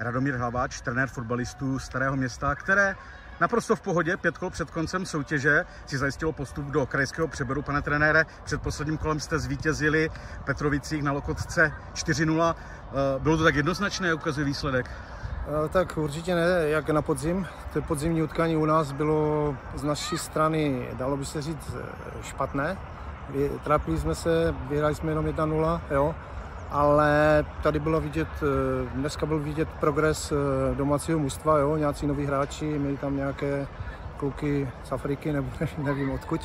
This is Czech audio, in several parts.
Radomír Hlaváč, trenér fotbalistů Starého Města, které naprosto v pohodě 5 kol před koncem soutěže si zajistilo postup do krajského přeboru. Pane trenére, před posledním kolem jste zvítězili v Petrovicích na Lokotce 4-0. Bylo to tak jednoznačné, ukazuje výsledek? Tak určitě ne, jak na podzim. To podzimní utkání u nás bylo z naší strany, dalo by se říct, špatné. Trápili jsme se, vyhráli jsme jenom 1-0, jo. Ale tady bylo vidět, dneska byl vidět progres domácího mužstva, jo, nějací noví hráči, měli tam nějaké kluky z Afriky, nebo nevím odkud.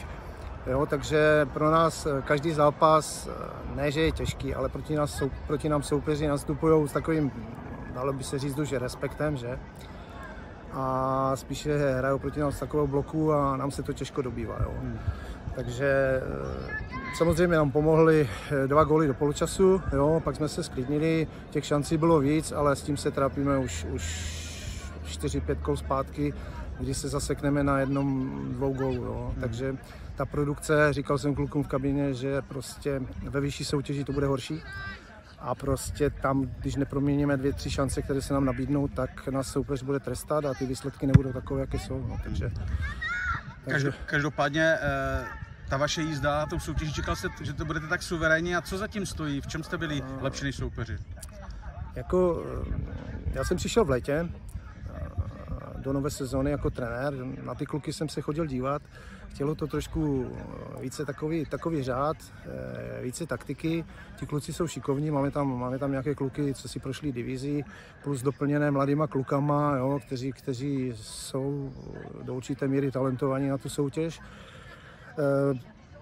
Jo, takže pro nás každý zápas, ne že je těžký, ale proti nám soupeři nastupují s takovým, dalo by se říct, už respektem, že? A spíše hrajou proti nám z takového bloku a nám se to těžko dobývá, jo. Takže samozřejmě nám pomohly 2 góly do poločasu, jo, pak jsme se sklidnili, těch šancí bylo víc, ale s tím se trápíme už 4-5 kol zpátky, kdy se zasekneme na 1-2 gólů, jo. Takže ta produkce, říkal jsem klukům v kabině, že prostě ve vyšší soutěži to bude horší. A prostě tam, když neproměníme 2-3 šance, které se nám nabídnou, tak nás soupeř bude trestat a ty výsledky nebudou takové, jaké jsou. No, takže... Každopádně ta vaše jízda, tou soutěží, čekal jste, že to budete tak suverénní, a co zatím stojí? V čem jste byli lepší než soupeři? Já jsem přišel v létě do nové sezóny jako trenér, na ty kluky jsem se chodil dívat, chtělo to trošku více takový řád, více taktiky, ti kluci jsou šikovní, máme tam nějaké kluky, co si prošli divizi, plus doplněné mladýma klukama, jo, kteří jsou do určité míry talentovaní na tu soutěž.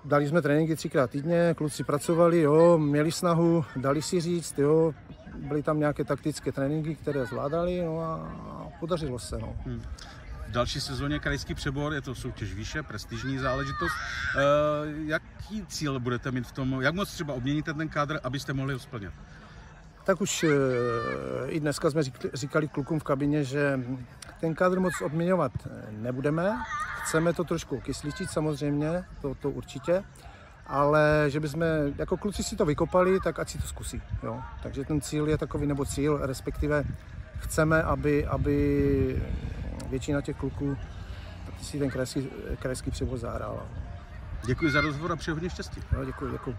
Dali jsme tréninky 3krát týdně, kluci pracovali, jo, měli snahu, dali si říct, jo, byly tam nějaké taktické tréninky, které zvládali, no a podařilo se. No. V další sezóně krajský přebor, je to soutěž výše, prestižní záležitost. Jaký cíl budete mít v tom, jak moc třeba obměníte ten kádr, abyste mohli ho splnit? Tak už i dneska jsme říkali klukům v kabině, že ten kádr moc obměňovat nebudeme. Chceme to trošku kysličit samozřejmě, to určitě, ale že bychom, jako kluci si to vykopali, tak ať si to zkusí. Jo. Takže ten cíl je takový, nebo cíl, respektive chceme, aby většina těch kluků si ten krajský převod zahrála. Děkuji za rozhovor a přeji hodně štěstí. No, děkuji.